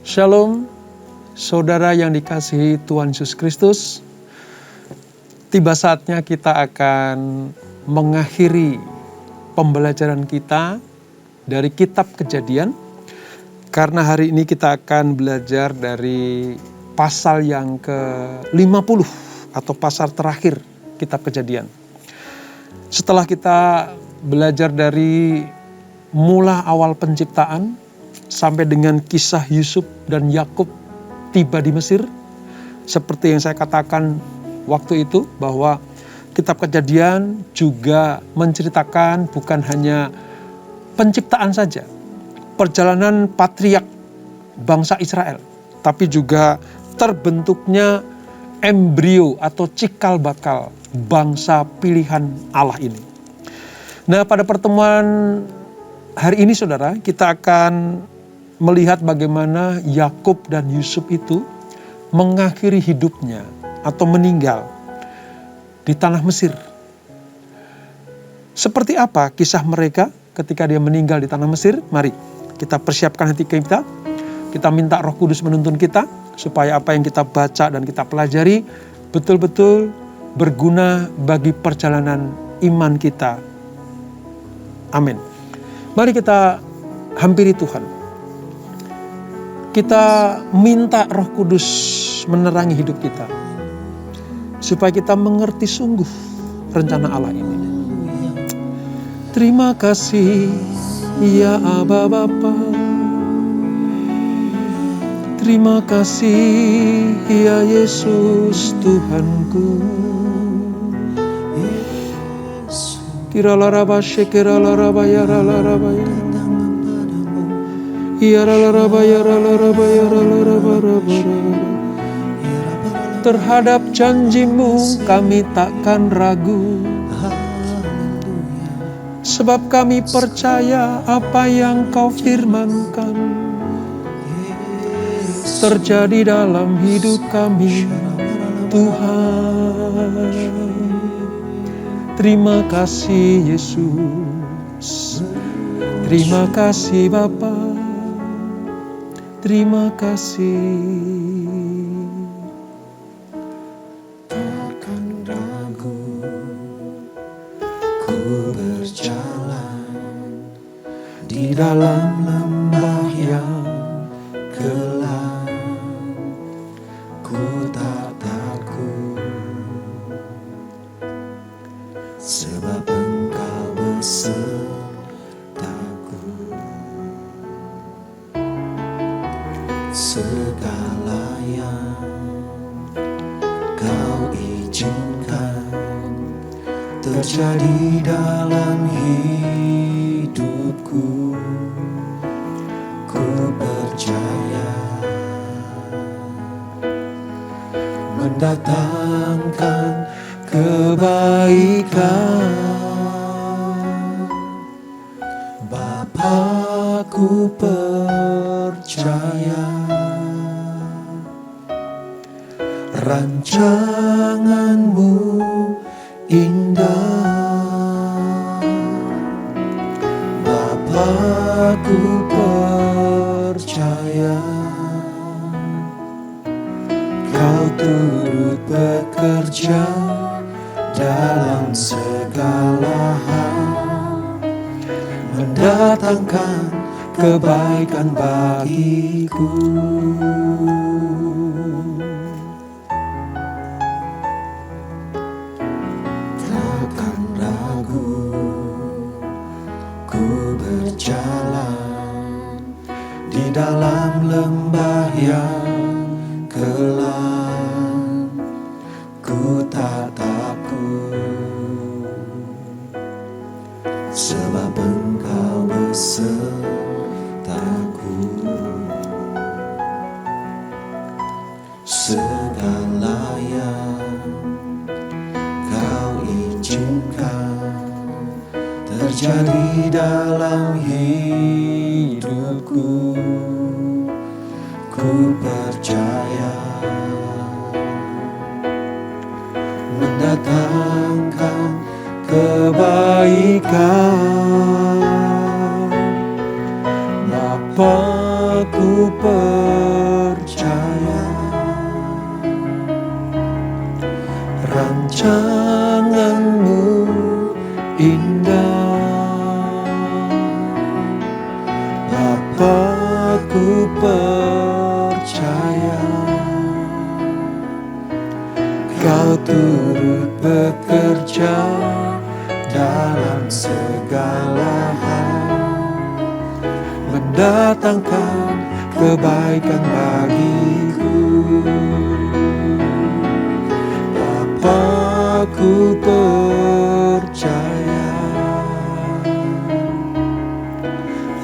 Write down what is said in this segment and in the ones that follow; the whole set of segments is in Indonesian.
Shalom, saudara yang dikasihi Tuhan Yesus Kristus. Tiba saatnya kita akan mengakhiri pembelajaran kita dari kitab Kejadian. Karena hari ini kita akan belajar dari pasal yang ke-50 atau pasal terakhir kitab Kejadian. Setelah kita belajar dari mula awal penciptaan sampai dengan kisah Yusuf dan Yakub tiba di Mesir, seperti yang saya katakan waktu itu bahwa kitab Kejadian juga menceritakan bukan hanya penciptaan saja, perjalanan patriark bangsa Israel, tapi juga terbentuknya embrio atau cikal bakal bangsa pilihan Allah ini. Nah, pada pertemuan hari ini saudara, kita akan melihat bagaimana Yakub dan Yusuf itu mengakhiri hidupnya atau meninggal di tanah Mesir. Seperti apa kisah mereka ketika dia meninggal di tanah Mesir? Mari kita persiapkan hati kita. Kita minta Roh Kudus menuntun kita supaya apa yang kita baca dan kita pelajari betul-betul berguna bagi perjalanan iman kita. Amin. Mari kita hampiri Tuhan. Kita minta Roh Kudus menerangi hidup kita, supaya kita mengerti sungguh rencana Allah ini. Terima kasih ya Aba Bapa. Terima kasih ya Yesus Tuhanku. Kiralaraba shekiralaraba yaralaraba yaralaraba. Terhadap janjimu kami takkan ragu, sebab kami percaya apa yang kau firmankan terjadi dalam hidup kami, Tuhan. Terima kasih Yesus, terima kasih Bapa. Terima kasih. Takkan ragu, ku berjalan di dalam lembah yang gelap. Ku tak takut, sebab Engkau besertaku. Segala yang kau izinkan terjadi dalam hidupku, ku percaya mendatangkan kebaikan. Bapa, ku percaya rancanganmu indah. Bapa, ku percaya kau turut bekerja dalam segala hal, mendatangkan kebaikan bagiku. Takkan ragu, ku berjalan di dalam lembah yang gelap. Ku tak takut, sebab Engkau besertaku. Segala yang kau izinkan terjadi dalam hidupku, ku percaya mendatangkan kebaikan. Bapa, ku percaya rancangan-Mu indah. Bapa, ku percaya Kau turut bekerja dalam segala hal, mendatangkan kebaikan bagiku. Bapa, ku percaya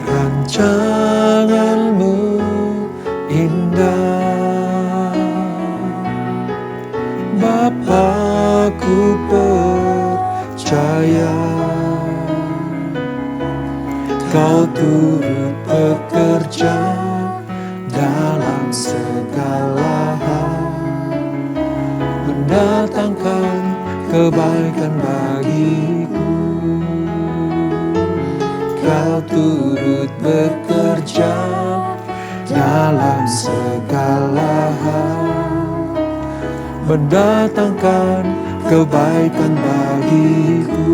rancangan-Mu indah. Bapa, ku percaya Kau turut bekerja dalam segala hal, mendatangkan kebaikan bagiku. Kau turut bekerja dalam segala hal, mendatangkan kebaikan bagiku.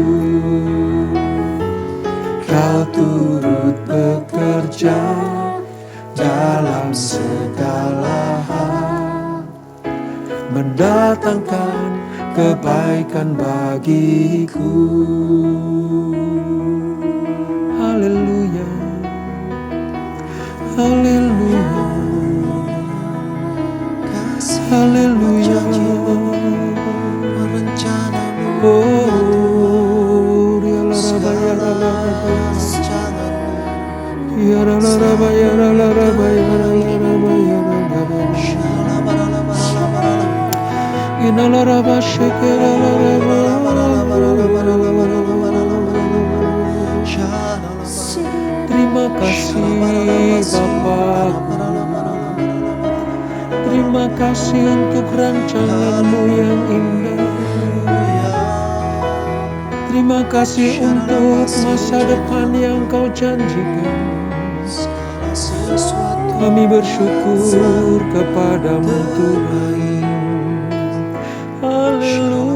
Kau turut bekerja dalam segala hal, mendatangkan kebaikan bagiku. Haleluya, haleluya, haleluya. Oh, terima kasih Bapa. Terima kasih untuk rancangan-Mu yang indah. Terima kasih untuk masa depan yang Kau janjikan. Kami bersyukur kepadamu Tuhan. Haleluya.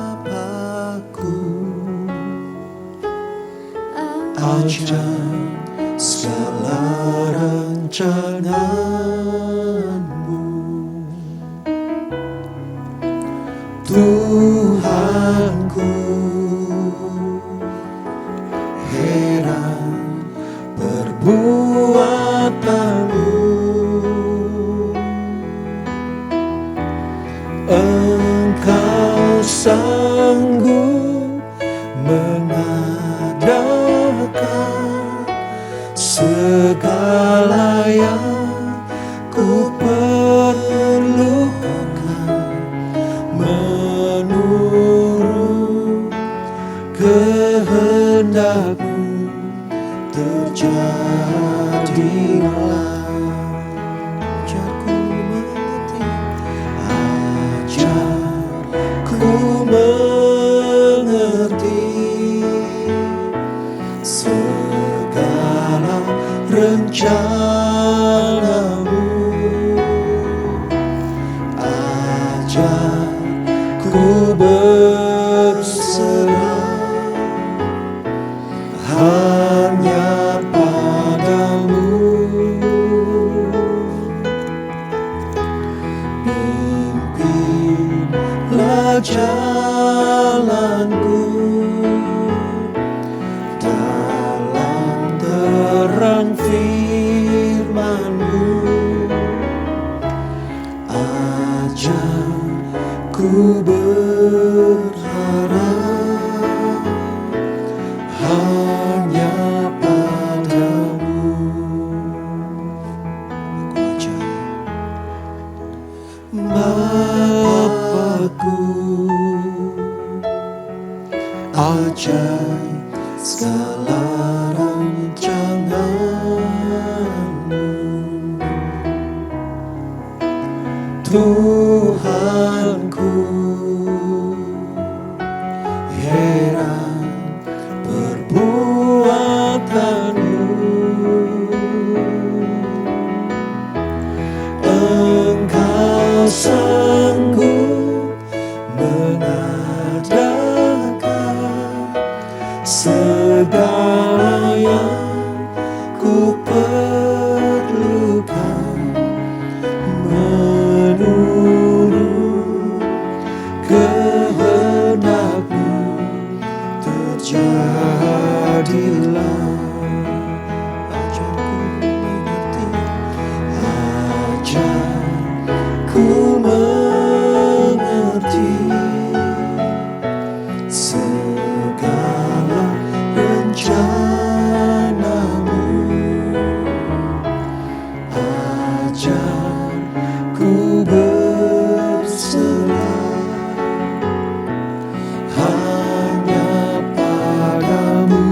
Bapakku, ajaib segala rancangan-Mu, Tuhanku, heran perbuatan-Mu. Engkau sanggup mengadakan segala yang ku perlukan, menurut kehendak-Mu terjadilah. Ku mengerti segala rencana-Mu. Ajar ku berserah hanya padamu. Pimpinlah jalanku dalam terang firman-Mu. Ajar ku berharap hanya padamu. Bapakku, ajaib segala rancangan-Mu, Tuhanku, heran perbuatanmu. Engkau sanggup mengadakan segala yang ku perlukan, menurut kehendak-Mu terjadilah. Ajarku mengerti segala rencana-Mu. Ajarku berserah hanya padamu.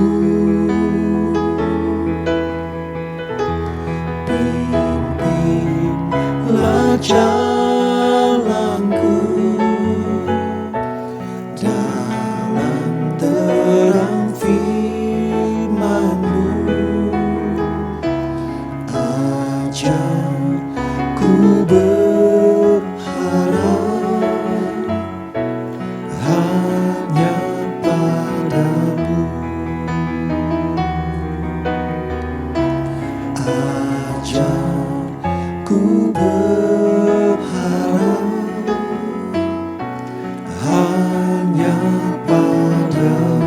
Pimpinlah jalanku dalam terang firman-Mu. Ajarku berharap hanya padamu. Ajarku berharap hanya padamu.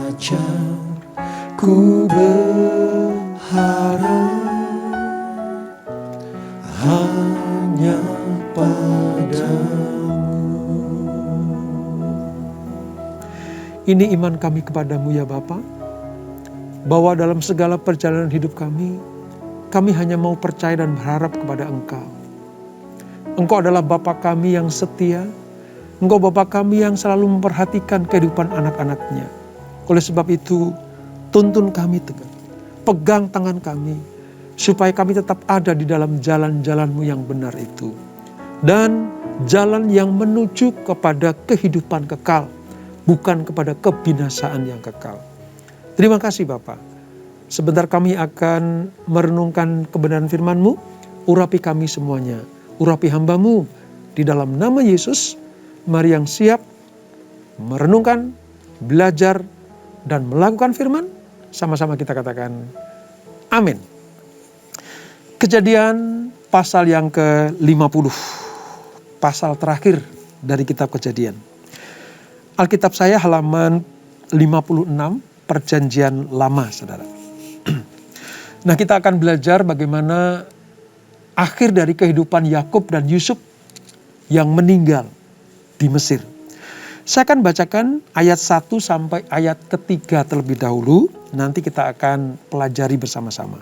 Ajarku berharap hanya padamu. Ini iman kami kepadamu ya Bapa, bahwa dalam segala perjalanan hidup kami hanya mau percaya dan berharap kepada Engkau. Engkau adalah Bapa kami yang setia, Engkau Bapa kami yang selalu memperhatikan kehidupan anak-anaknya. Oleh sebab itu, tuntun kami tegak, pegang tangan kami, supaya kami tetap ada di dalam jalan-jalan-Mu yang benar itu. Dan jalan yang menuju kepada kehidupan kekal, bukan kepada kebinasaan yang kekal. Terima kasih Bapa. Sebentar kami akan merenungkan kebenaran firman-Mu. Urapi kami semuanya. Urapi hamba-Mu. Di dalam nama Yesus, mari yang siap merenungkan, belajar, dan melakukan firman. Sama-sama kita katakan, amin. Kejadian pasal yang ke-50. Pasal terakhir dari kitab Kejadian. Alkitab saya halaman 56, Perjanjian Lama, saudara. Nah, kita akan belajar bagaimana akhir dari kehidupan Yakub dan Yusuf yang meninggal di Mesir. Saya akan bacakan ayat 1 sampai ayat ketiga terlebih dahulu. Nanti kita akan pelajari bersama-sama.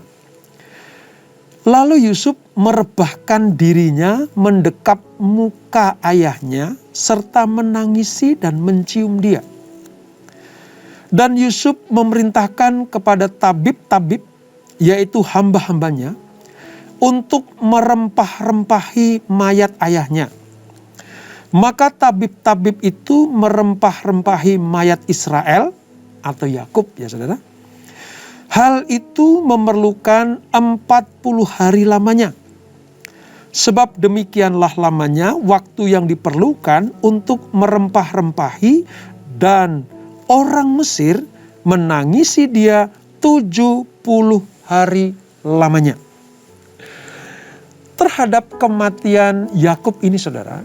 Lalu Yusuf merebahkan dirinya mendekap muka ayahnya serta menangisi dan mencium dia. Dan Yusuf memerintahkan kepada tabib-tabib, yaitu hamba-hambanya, untuk merempah-rempahi mayat ayahnya. Maka tabib-tabib itu merempah-rempahi mayat Israel atau Yakub ya saudara. Hal itu memerlukan 40 hari lamanya. Sebab demikianlah lamanya waktu yang diperlukan untuk merempah-rempahi, dan orang Mesir menangisi dia 70 hari lamanya. Terhadap kematian Yakub ini saudara,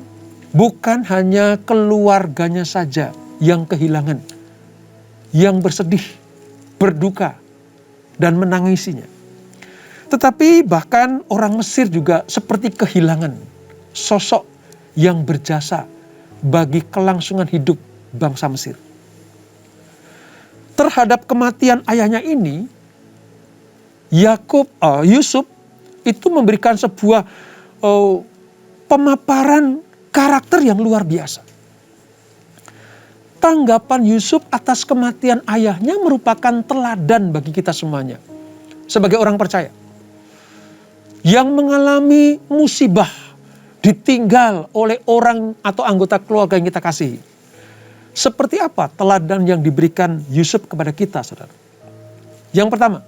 bukan hanya keluarganya saja yang kehilangan, yang bersedih, berduka, dan menangisinya. Tetapi bahkan orang Mesir juga seperti kehilangan sosok yang berjasa bagi kelangsungan hidup bangsa Mesir. Terhadap kematian ayahnya ini, Yusuf itu memberikan sebuah pemaparan karakter yang luar biasa. Tanggapan Yusuf atas kematian ayahnya merupakan teladan bagi kita semuanya sebagai orang percaya. yang mengalami musibah, ditinggal oleh orang atau anggota keluarga yang kita kasihi. Seperti apa teladan yang diberikan Yusuf kepada kita, saudara? Yang pertama,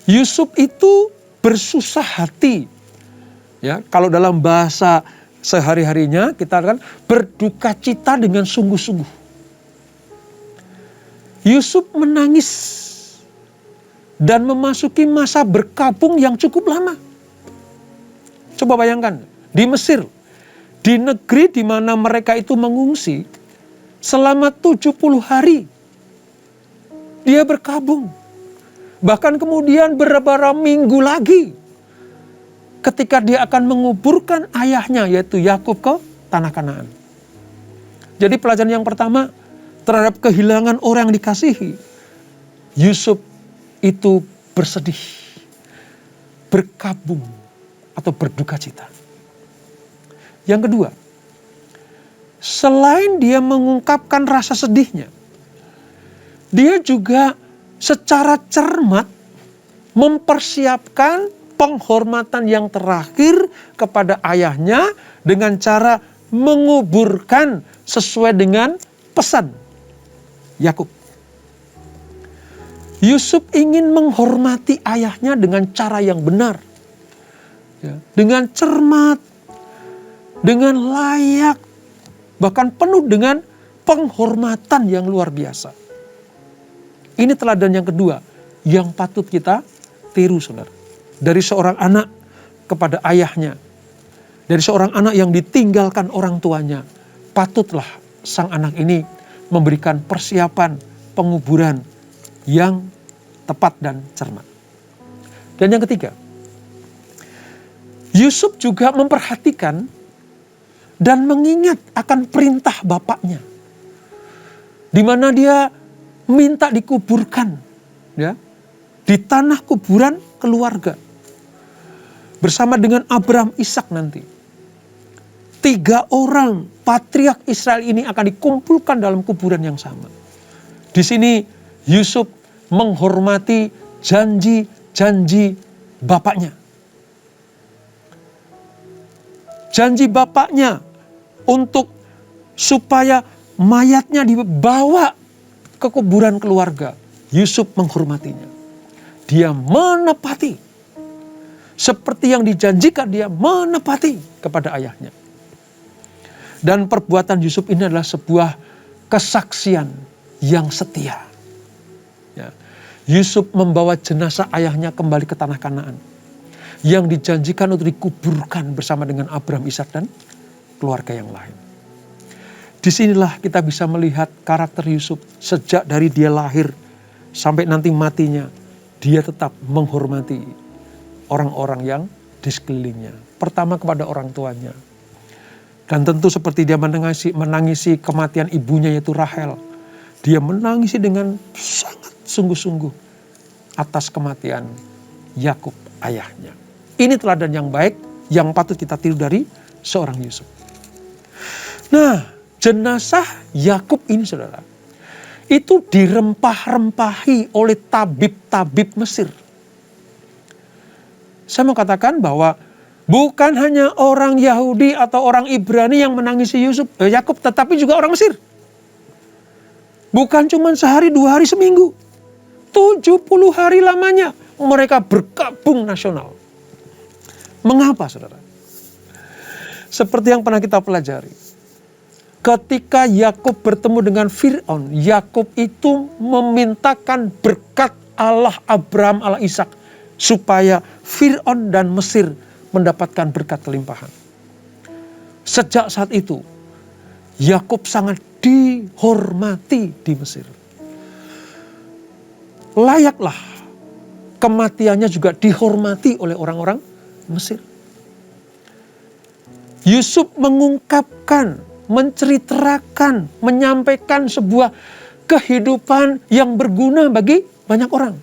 Yusuf itu bersusah hati. Ya, kalau dalam bahasa sehari-harinya kita kan berduka cita dengan sungguh-sungguh. Yusuf menangis dan memasuki masa berkabung yang cukup lama. Coba bayangkan, di Mesir, di negeri di mana mereka itu mengungsi, selama 70 hari dia berkabung. Bahkan kemudian beberapa minggu lagi ketika dia akan menguburkan ayahnya yaitu Yakub ke tanah Kanaan. Jadi pelajaran yang pertama terhadap kehilangan orang yang dikasihi, Yusuf itu bersedih, berkabung atau berduka cita. Yang kedua, selain dia mengungkapkan rasa sedihnya, dia juga secara cermat mempersiapkan penghormatan yang terakhir kepada ayahnya dengan cara menguburkan sesuai dengan pesan Yakub. Yusuf ingin menghormati ayahnya dengan cara yang benar, ya, dengan cermat, dengan layak, bahkan penuh dengan penghormatan yang luar biasa. Ini teladan yang kedua yang patut kita tiru, saudara. Dari seorang anak kepada ayahnya, dari seorang anak yang ditinggalkan orang tuanya, patutlah sang anak ini memberikan persiapan penguburan yang tepat dan cermat. Dan yang ketiga, Yusuf juga memperhatikan dan mengingat akan perintah bapaknya, di mana dia minta dikuburkan, ya, di tanah kuburan keluarga bersama dengan Abraham, Ishak nanti. 3 orang patriark Israel ini akan dikumpulkan dalam kuburan yang sama. Di sini Yusuf menghormati janji-janji bapaknya. Janji bapaknya untuk supaya mayatnya dibawa ke kuburan keluarga. Yusuf menghormatinya. Dia menepati. Seperti yang dijanjikan, dia menepati kepada ayahnya. Dan perbuatan Yusuf ini adalah sebuah kesaksian yang setia. Ya. Yusuf membawa jenazah ayahnya kembali ke tanah Kanaan yang dijanjikan untuk dikuburkan bersama dengan Abraham, Ishak dan keluarga yang lain. Disinilah kita bisa melihat karakter Yusuf sejak dari dia lahir sampai nanti matinya. Dia tetap menghormati orang-orang yang di sekelilingnya. Pertama kepada orang tuanya. Dan tentu seperti dia menangisi kematian ibunya yaitu Rahel. Dia menangisi dengan sangat sungguh-sungguh atas kematian Yakub ayahnya. Ini teladan yang baik yang patut kita tiru dari seorang Yusuf. Nah, jenazah Yakub ini, saudara, itu dirempah-rempahi oleh tabib-tabib Mesir. Saya mau katakan bahwa bukan hanya orang Yahudi atau orang Ibrani yang menangisi Yakub, tetapi juga orang Mesir. Bukan cuma sehari, 2 hari, seminggu. 70 hari lamanya mereka berkabung nasional. Mengapa, saudara? Seperti yang pernah kita pelajari. Ketika Yakub bertemu dengan Fir'aun, Yakub itu memintakan berkat Allah Abraham, Allah Ishak, supaya Fir'aun dan Mesir mendapatkan berkat kelimpahan. Sejak saat itu, Yakub sangat dihormati di Mesir. Layaklah kematiannya juga dihormati oleh orang-orang Mesir. Yusuf mengungkapkan, menceritakan, menyampaikan sebuah kehidupan yang berguna bagi banyak orang.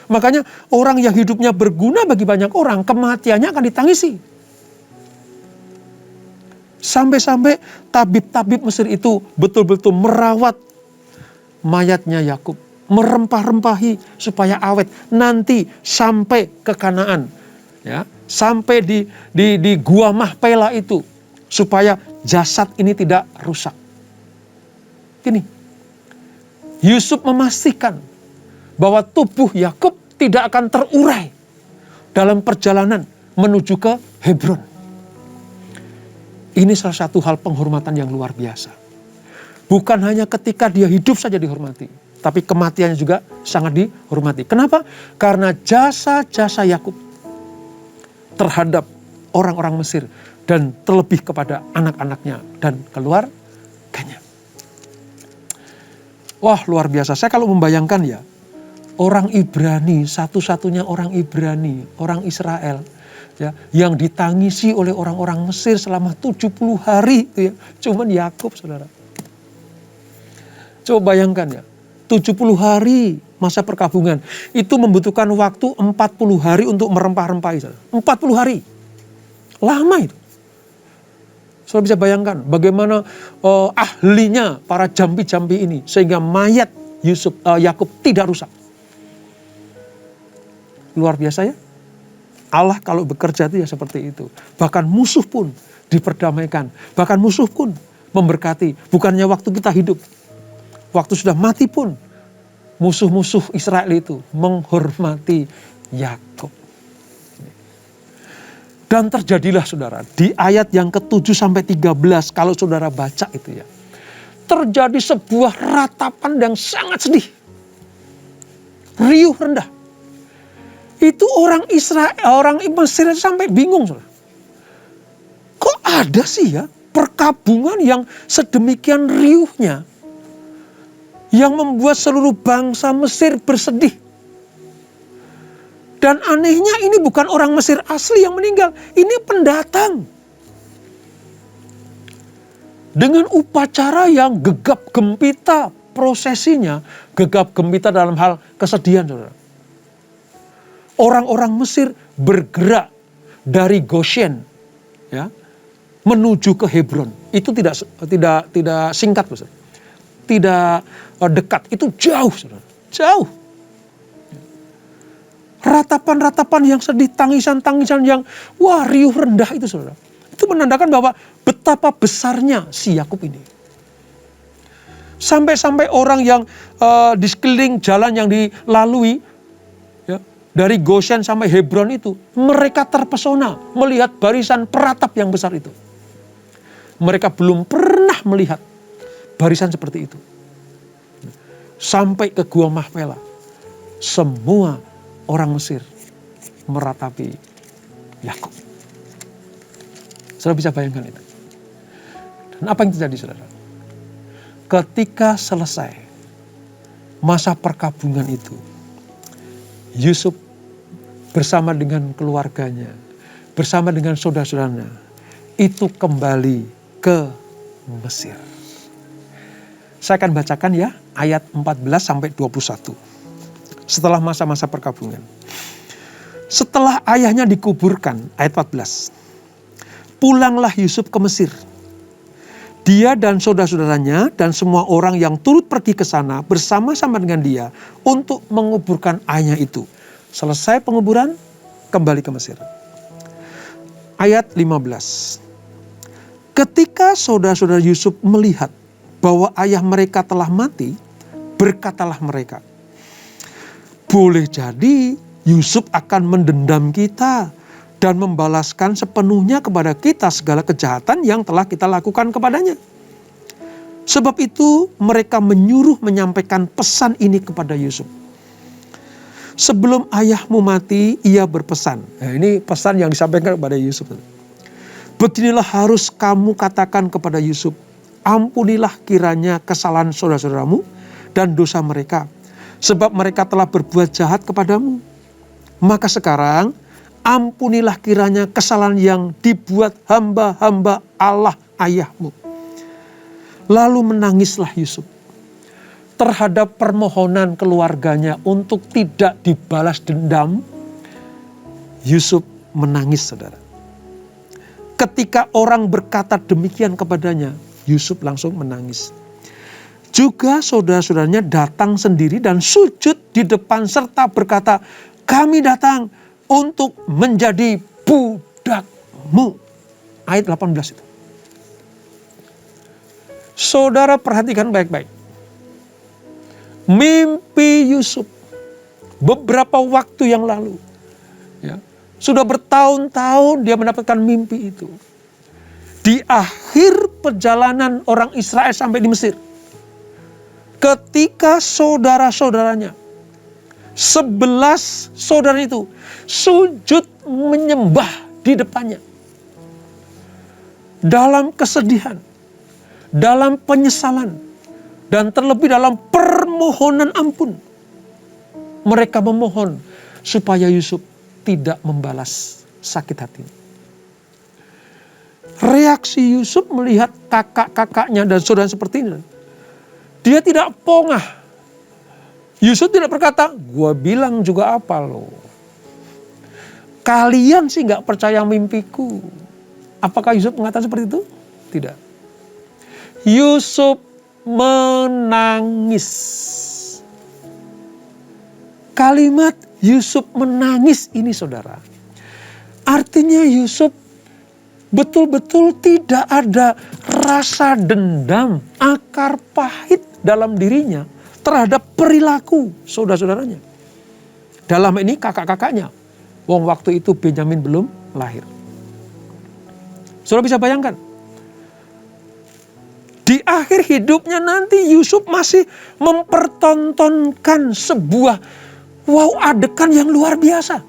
Makanya orang yang hidupnya berguna bagi banyak orang, kematiannya akan ditangisi. Sampai-sampai tabib-tabib Mesir itu betul-betul merawat mayatnya Yakub, merempah-rempahi supaya awet nanti sampai ke Kanaan. ya, sampai di gua Mahpela itu, supaya jasad ini tidak rusak. Gini, Yusuf memastikan bahwa tubuh Yakub tidak akan terurai dalam perjalanan menuju ke Hebron. Ini salah satu hal penghormatan yang luar biasa. Bukan hanya ketika dia hidup saja dihormati, tapi kematiannya juga sangat dihormati. Kenapa? Karena jasa-jasa Yakub terhadap orang-orang Mesir dan terlebih kepada anak-anaknya dan keluarganya. Wah, luar biasa. Saya kalau membayangkan ya, orang Ibrani, satu-satunya orang Ibrani, orang Israel, ya, yang ditangisi oleh orang-orang Mesir selama 70 hari, ya, cuman Yakub, saudara. Coba bayangkan ya, 70 hari masa perkabungan, itu membutuhkan waktu 40 hari untuk merempah-rempahi, saudara. 40 hari, lama itu. Saudara bisa bayangkan bagaimana ahlinya para jampi-jampi ini, sehingga mayat Yakub tidak rusak. Luar biasa ya. Allah kalau bekerja itu ya seperti itu. Bahkan musuh pun diperdamaikan. Bahkan musuh pun memberkati. Bukannya waktu kita hidup. Waktu sudah mati pun musuh-musuh Israel itu menghormati Yakub. Dan terjadilah saudara, di ayat yang ke-7 sampai 13 kalau saudara baca itu ya. Terjadi sebuah ratapan yang sangat sedih. Riuh rendah. Itu orang Israel, orang Mesir sampai bingung. Saudara. Kok ada sih ya perkabungan yang sedemikian riuhnya, yang membuat seluruh bangsa Mesir bersedih. Dan anehnya ini bukan orang Mesir asli yang meninggal, ini pendatang. Dengan upacara yang gegap gempita, prosesinya gegap gempita dalam hal kesedihan, saudara. Orang-orang Mesir bergerak dari Goshen, ya, menuju ke Hebron. Itu tidak singkat, saudara. Tidak dekat, itu jauh, saudara. Jauh. Ratapan-ratapan yang sedih, tangisan-tangisan yang riuh rendah itu, saudara. Itu menandakan bahwa betapa besarnya si Yakub ini. Sampai-sampai orang yang di sekeliling jalan yang dilalui, ya, dari Goshen sampai Hebron itu, mereka terpesona melihat barisan peratap yang besar itu. Mereka belum pernah melihat barisan seperti itu. Sampai ke Gua Mahpela, semua orang Mesir meratapi Yakub. Saudara bisa bayangkan itu. Dan apa yang terjadi, saudara? Ketika selesai masa perkabungan itu, Yusuf bersama dengan keluarganya, bersama dengan saudara-saudaranya, itu kembali ke Mesir. Saya akan bacakan ya ayat 14 sampai 21. Setelah masa-masa perkabungan. Setelah ayahnya dikuburkan, ayat 14. Pulanglah Yusuf ke Mesir. Dia dan saudara-saudaranya dan semua orang yang turut pergi ke sana bersama-sama dengan dia untuk menguburkan ayahnya itu. Selesai penguburan, kembali ke Mesir. Ayat 15. Ketika saudara-saudara Yusuf melihat bahwa ayah mereka telah mati, berkatalah mereka, boleh jadi Yusuf akan mendendam kita dan membalaskan sepenuhnya kepada kita segala kejahatan yang telah kita lakukan kepadanya. Sebab itu mereka menyuruh menyampaikan pesan ini kepada Yusuf. Sebelum ayahmu mati, ia berpesan. Nah, ini pesan yang disampaikan kepada Yusuf. Beginilah harus kamu katakan kepada Yusuf, ampunilah kiranya kesalahan saudara-saudaramu dan dosa mereka, sebab mereka telah berbuat jahat kepadamu. Maka sekarang ampunilah kiranya kesalahan yang dibuat hamba-hamba Allah ayahmu. Lalu menangislah Yusuf terhadap permohonan keluarganya untuk tidak dibalas dendam. Yusuf menangis, saudara. Ketika orang berkata demikian kepadanya, Yusuf langsung menangis. Juga saudara-saudaranya datang sendiri dan sujud di depan serta berkata, kami datang untuk menjadi budakmu. Ayat 18 itu. Saudara perhatikan baik-baik. Mimpi Yusuf beberapa waktu yang lalu. Ya, sudah bertahun-tahun dia mendapatkan mimpi itu. Di akhir perjalanan orang Israel sampai di Mesir. Ketika saudara-saudaranya, 11 saudara itu sujud menyembah di depannya. Dalam kesedihan, dalam penyesalan, dan terlebih dalam permohonan ampun. Mereka memohon supaya Yusuf tidak membalas sakit hatinya. Reaksi Yusuf melihat kakak-kakaknya dan saudara seperti ini. Dia tidak pongah. Yusuf tidak berkata, gua bilang juga apa loh. Kalian sih gak percaya mimpiku. Apakah Yusuf mengatakan seperti itu? Tidak. Yusuf menangis. Kalimat Yusuf menangis ini saudara. Artinya Yusuf betul-betul tidak ada rasa dendam, akar pahit dalam dirinya terhadap perilaku saudara-saudaranya. Dalam ini kakak-kakaknya. Wong waktu itu Benyamin belum lahir. Saudara bisa bayangkan. Di akhir hidupnya nanti Yusuf masih mempertontonkan sebuah adegan yang luar biasa.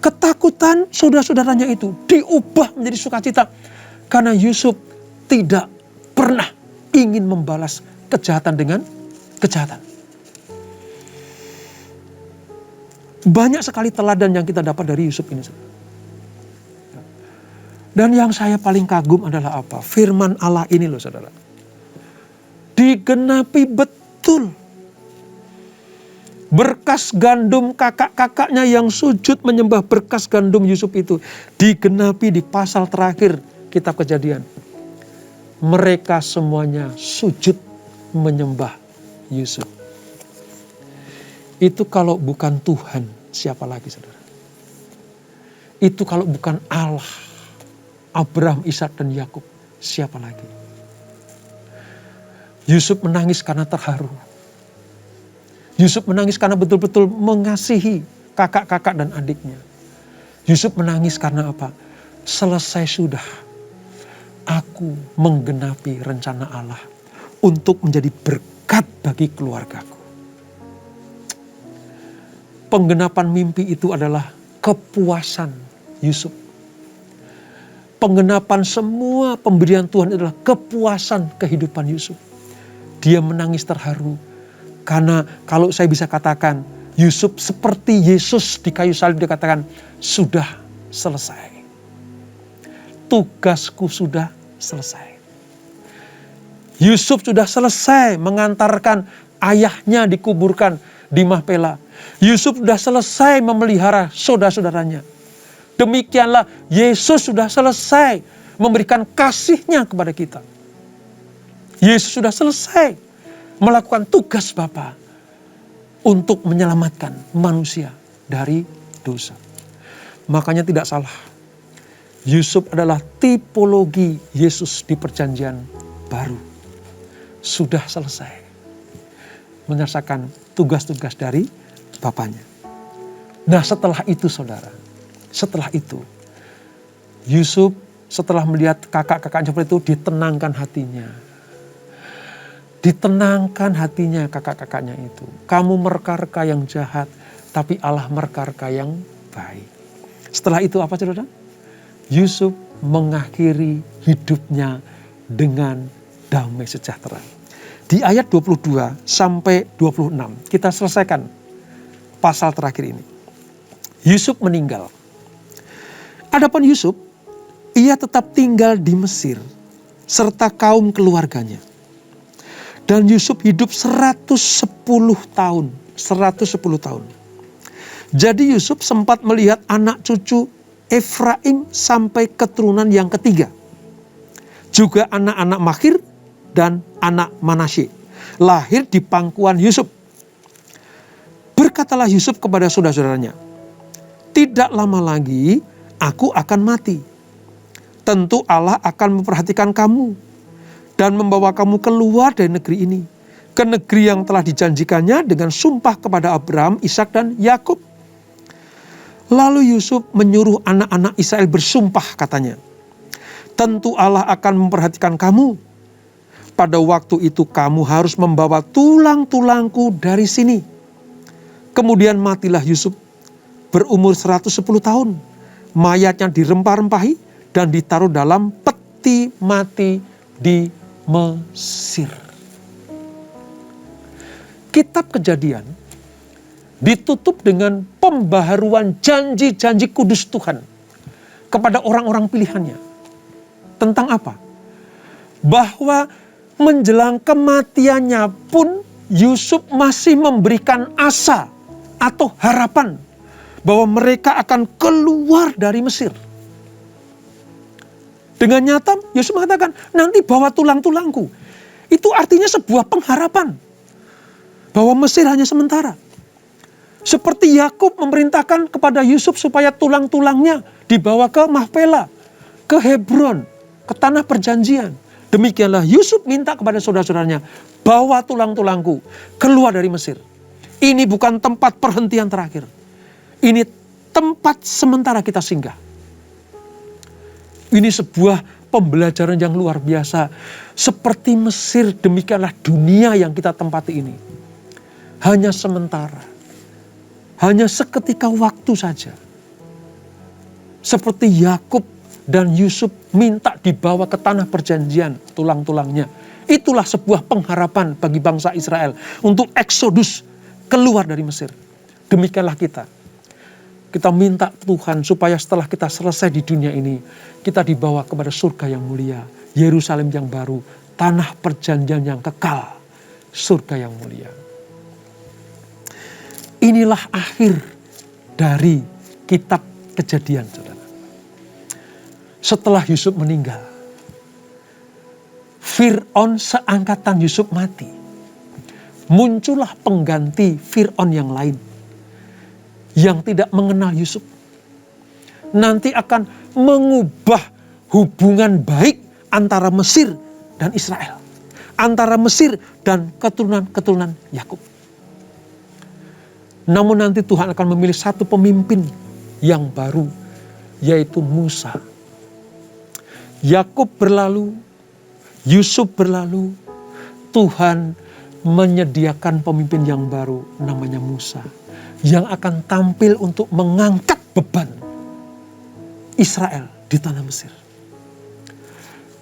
Ketakutan saudara-saudaranya itu diubah menjadi sukacita. Karena Yusuf tidak pernah ingin membalas kejahatan dengan kejahatan. Banyak sekali teladan yang kita dapat dari Yusuf ini. Dan yang saya paling kagum adalah apa? Firman Allah ini loh saudara. Digenapi betul. Berkas gandum kakak-kakaknya yang sujud menyembah berkas gandum Yusuf itu. Digenapi di pasal terakhir kitab Kejadian. Mereka semuanya sujud menyembah Yusuf. Itu kalau bukan Tuhan, siapa lagi saudara? Itu kalau bukan Allah, Abraham, Ishak dan Yakub, siapa lagi? Yusuf menangis karena terharu. Yusuf menangis karena betul-betul mengasihi kakak-kakak dan adiknya. Yusuf menangis karena apa? Selesai sudah aku menggenapi rencana Allah untuk menjadi berkat bagi keluargaku. Penggenapan mimpi itu adalah kepuasan Yusuf. Penggenapan semua pemberian Tuhan adalah kepuasan kehidupan Yusuf. Dia menangis terharu. Karena kalau saya bisa katakan, Yusuf seperti Yesus di kayu salib, dia katakan, sudah selesai. Tugasku sudah selesai. Yusuf sudah selesai mengantarkan ayahnya dikuburkan di Mahpela. Yusuf sudah selesai memelihara saudara-saudaranya. Demikianlah Yesus sudah selesai memberikan kasih-Nya kepada kita. Yesus sudah selesai melakukan tugas Bapa untuk menyelamatkan manusia dari dosa. Makanya tidak salah. Yusuf adalah tipologi Yesus di perjanjian baru. Sudah selesai menyelesaikan tugas-tugas dari Bapaknya. Nah setelah itu saudara, setelah itu Yusuf setelah melihat kakak-kakaknya seperti itu ditenangkan hatinya. Ditenangkan hatinya kakak-kakaknya itu. Kamu mereka-reka yang jahat, tapi Allah mereka-reka yang baik. Setelah itu apa saudara? Yusuf mengakhiri hidupnya dengan damai sejahtera. Di ayat 22 sampai 26 kita selesaikan pasal terakhir ini. Yusuf meninggal. Adapun Yusuf, ia tetap tinggal di Mesir serta kaum keluarganya. Dan Yusuf hidup 110 tahun. 110 tahun. Jadi Yusuf sempat melihat anak cucu Efraim sampai keturunan yang ketiga. Juga anak-anak Makhir dan anak Manasye. Lahir di pangkuan Yusuf. Berkatalah Yusuf kepada saudara-saudaranya, tidak lama lagi aku akan mati. Tentu Allah akan memperhatikan kamu dan membawa kamu keluar dari negeri ini, ke negeri yang telah dijanjikannya dengan sumpah kepada Abraham, Ishak dan Yakub. Lalu Yusuf menyuruh anak-anak Israel bersumpah, katanya, tentu Allah akan memperhatikan kamu. Pada waktu itu kamu harus membawa tulang-tulangku dari sini. Kemudian matilah Yusuf berumur 110 tahun. Mayatnya dirempah-rempahi dan ditaruh dalam peti mati di Mesir. Kitab Kejadian ditutup dengan pembaharuan janji-janji kudus Tuhan kepada orang-orang pilihannya. Tentang apa? Bahwa menjelang kematiannya pun Yusuf masih memberikan asa atau harapan bahwa mereka akan keluar dari Mesir. Dengan nyata Yusuf mengatakan, nanti bawa tulang-tulangku. Itu artinya sebuah pengharapan bahwa Mesir hanya sementara. Seperti Yakub memerintahkan kepada Yusuf supaya tulang-tulangnya dibawa ke Mahpela, ke Hebron, ke tanah perjanjian. Demikianlah Yusuf minta kepada saudara-saudaranya, bawa tulang-tulangku keluar dari Mesir. Ini bukan tempat perhentian terakhir. Ini tempat sementara kita singgah. Ini sebuah pembelajaran yang luar biasa. Seperti Mesir, demikianlah dunia yang kita tempati ini. Hanya sementara. Hanya seketika waktu saja. Seperti Yakub dan Yusuf minta dibawa ke tanah perjanjian tulang-tulangnya. Itulah sebuah pengharapan bagi bangsa Israel untuk eksodus keluar dari Mesir. Demikianlah kita. Kita minta Tuhan supaya setelah kita selesai di dunia ini, kita dibawa kepada surga yang mulia, Yerusalem yang baru, tanah perjanjian yang kekal, surga yang mulia. Inilah akhir dari kitab Kejadian, saudara. Setelah Yusuf meninggal, Fir'aun seangkatan Yusuf mati. Muncullah pengganti Fir'aun yang lain, yang tidak mengenal Yusuf. Nanti akan mengubah hubungan baik antara Mesir dan Israel. Antara Mesir dan keturunan-keturunan Yakub. Namun nanti Tuhan akan memilih satu pemimpin yang baru, yaitu Musa. Yakub berlalu, Yusuf berlalu, Tuhan menyediakan pemimpin yang baru namanya Musa, yang akan tampil untuk mengangkat beban Israel di tanah Mesir.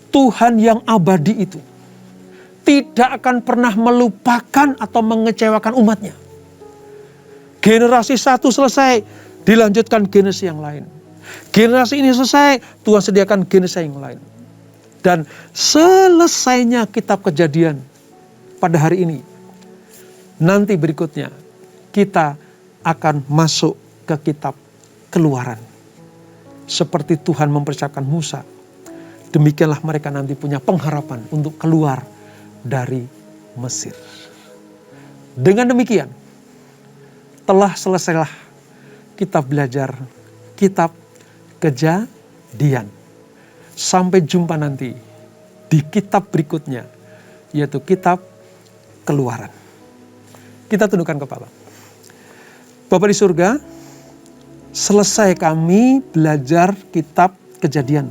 Tuhan yang abadi itu tidak akan pernah melupakan atau mengecewakan umatnya. Generasi satu selesai, dilanjutkan generasi yang lain. Generasi ini selesai, Tuhan sediakan generasi yang lain. Dan selesainya kitab Kejadian pada hari ini, nanti berikutnya kita akan masuk ke kitab Keluaran. Seperti Tuhan mempersiapkan Musa, demikianlah mereka nanti punya pengharapan untuk keluar dari Mesir. Dengan demikian, telah selesailah kita belajar kitab Kejadian. Sampai jumpa nanti di kitab berikutnya, yaitu kitab Keluaran. Kita tundukkan kepala. Bapa di surga, selesai kami belajar kitab Kejadian.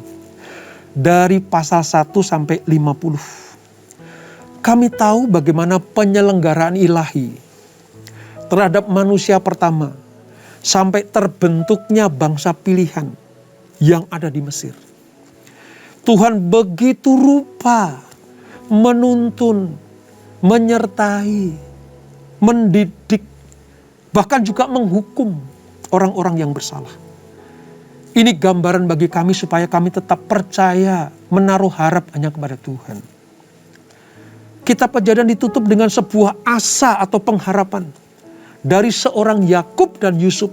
Dari pasal 1 sampai 50. Kami tahu bagaimana penyelenggaraan ilahi terhadap manusia pertama, sampai terbentuknya bangsa pilihan yang ada di Mesir. Tuhan begitu rupa menuntun, menyertai, mendidik, bahkan juga menghukum orang-orang yang bersalah. Ini gambaran bagi kami supaya kami tetap percaya, menaruh harap hanya kepada Tuhan. Kitab Kejadian ditutup dengan sebuah asa atau pengharapan dari seorang Yakub dan Yusuf,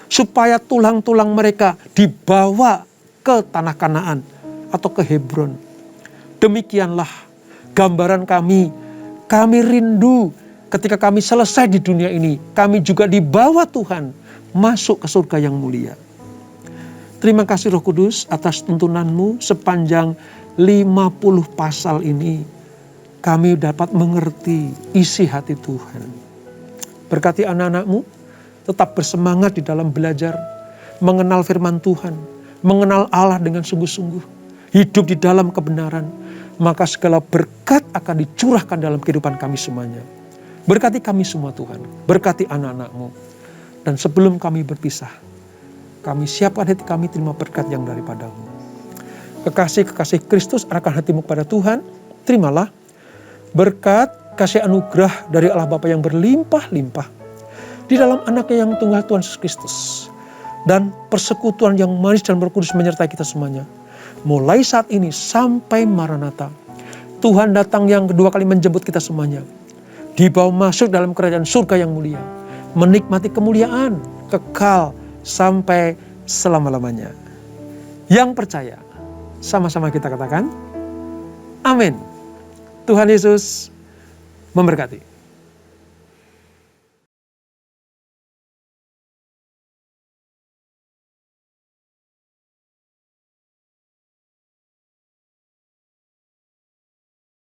supaya tulang-tulang mereka dibawa ke tanah Kanaan atau ke Hebron. Demikianlah gambaran kami rindu ketika kami selesai di dunia ini, kami juga dibawa Tuhan masuk ke surga yang mulia. Terima kasih Roh Kudus atas tuntunan-Mu sepanjang 50 pasal ini. Kami dapat mengerti isi hati Tuhan. Berkati anak-anak-Mu, tetap bersemangat di dalam belajar, mengenal firman Tuhan, mengenal Allah dengan sungguh-sungguh, hidup di dalam kebenaran, maka segala berkat akan dicurahkan dalam kehidupan kami semuanya. Berkati kami semua Tuhan, berkati anak-anak-Mu. Dan sebelum kami berpisah, kami siapkan hati kami terima berkat yang daripada-Mu. Kekasih-kekasih Kristus, arahkan hatimu kepada Tuhan, terimalah berkat kasih anugerah dari Allah Bapa yang berlimpah-limpah di dalam anaknya yang tunggal Tuhan Yesus Kristus. Dan persekutuan yang manis dan berkudus menyertai kita semuanya. Mulai saat ini sampai Maranatha. Tuhan datang yang kedua kali menjemput kita semuanya. Dibawa masuk dalam kerajaan surga yang mulia. Menikmati kemuliaan kekal sampai selama-lamanya. Yang percaya, sama-sama kita katakan, amin. Tuhan Yesus memberkati.